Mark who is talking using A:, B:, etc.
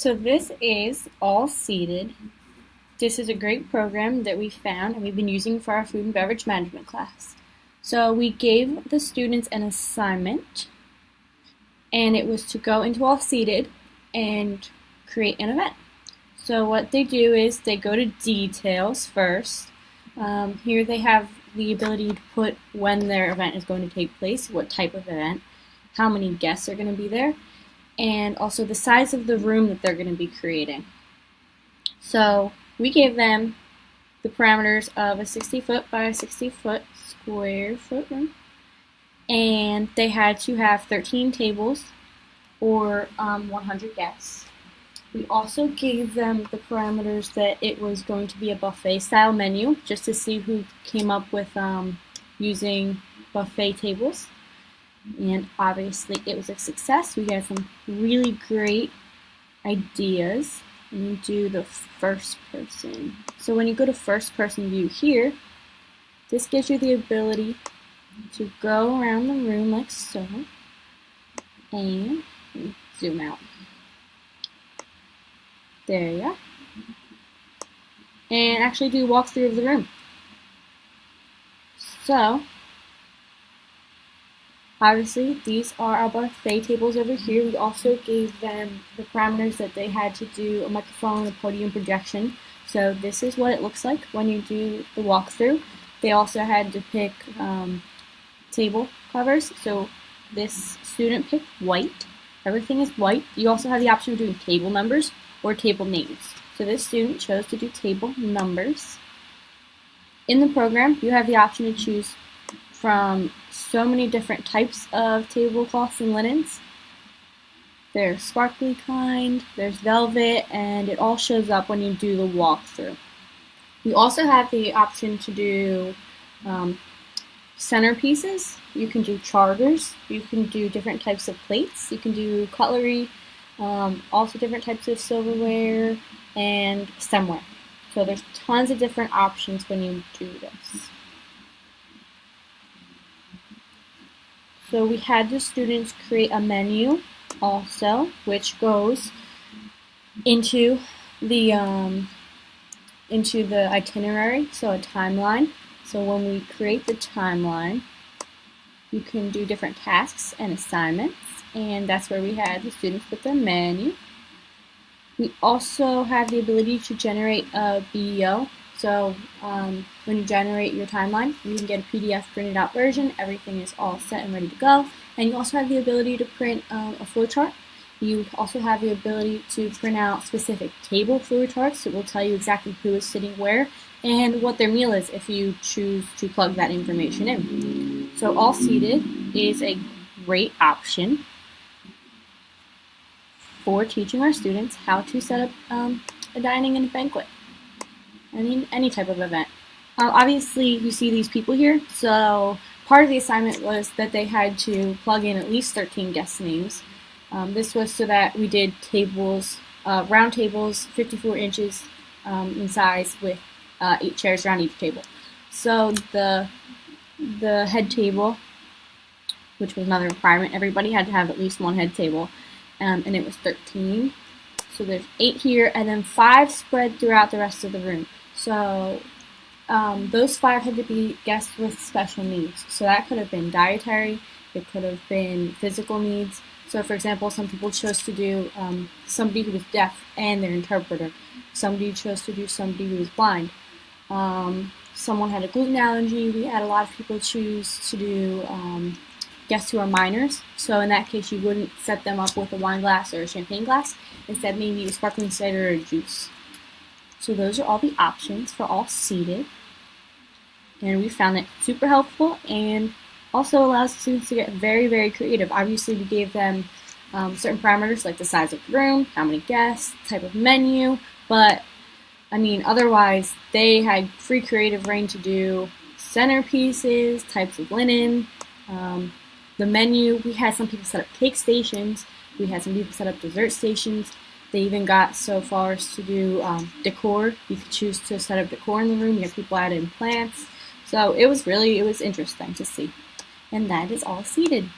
A: So this is All Seated. This is a great program that we found and we've been using for our food and beverage management class. So we gave the students an assignment and it was to go into All Seated and create an event. So what they do is they go to details first. Here they have the ability to put when their event is going to take place, what type of event, how many guests are going to be there, and also the size of the room that they're going to be creating. So we gave them the parameters of a 60-foot by 60-foot square foot room, and they had to have 13 tables or 100 guests. We also gave them the parameters that it was going to be a buffet style menu, just to see who came up with using buffet tables. And obviously it was a success. We got some really great ideas. And you do the first person. So when you go to first person view here, this gives you the ability to go around the room like so, and zoom out. There you go. And actually do a walkthrough of the room. So, obviously, these are our buffet tables over here. We also gave them the parameters that they had to do a microphone, a podium projection. So this is what it looks like when you do the walkthrough. They also had to pick table covers. So this student picked white. Everything is white. You also have the option of doing table numbers or table names. So this student chose to do table numbers. In the program, you have the option to choose from so many different types of tablecloths and linens. There's sparkly kind, there's velvet, and it all shows up when you do the walkthrough. You also have the option to do centerpieces. You can do charters, you can do different types of plates, you can do cutlery, also different types of silverware, and stemware. So there's tons of different options when you do this. So we had the students create a menu also, which goes into the itinerary, so a timeline. So when we create the timeline, you can do different tasks and assignments, and that's where we had the students put their menu. We also have the ability to generate a BEO. So when you generate your timeline, you can get a PDF printed out version. Everything is all set and ready to go. And you also have the ability to print a flowchart. You also have the ability to print out specific table flowcharts that will tell you exactly who is sitting where and what their meal is if you choose to plug that information in. So All Seated is a great option for teaching our students how to set up a dining and a banquet. Any type of event. Obviously, you see these people here, so part of the assignment was that they had to plug in at least 13 guest names. This was so that we did tables, round tables, 54 inches in size with 8 chairs around each table. So the head table, which was another requirement, everybody had to have at least one head table, and it was 13. So there's 8 here, and then 5 spread throughout the rest of the room. So those 5 had to be guests with special needs. So that could have been dietary, it could have been physical needs. So for example, some people chose to do somebody who was deaf and their interpreter. Somebody chose to do somebody who was blind. Someone had a gluten allergy. We had a lot of people choose to do guests who are minors. So in that case, you wouldn't set them up with a wine glass or a champagne glass. Instead, maybe a sparkling cider or a juice. So those are all the options for All Seated. And we found it super helpful and also allows students to get very, very creative. Obviously, we gave them certain parameters like the size of the room, how many guests, type of menu, but I mean, otherwise, they had free creative reign to do centerpieces, types of linen, the menu. We had some people set up cake stations. We had some people set up dessert stations. They even got so far as to do decor. You could choose to set up decor in the room. You have people add in plants. So it was interesting to see. And that is All Seated.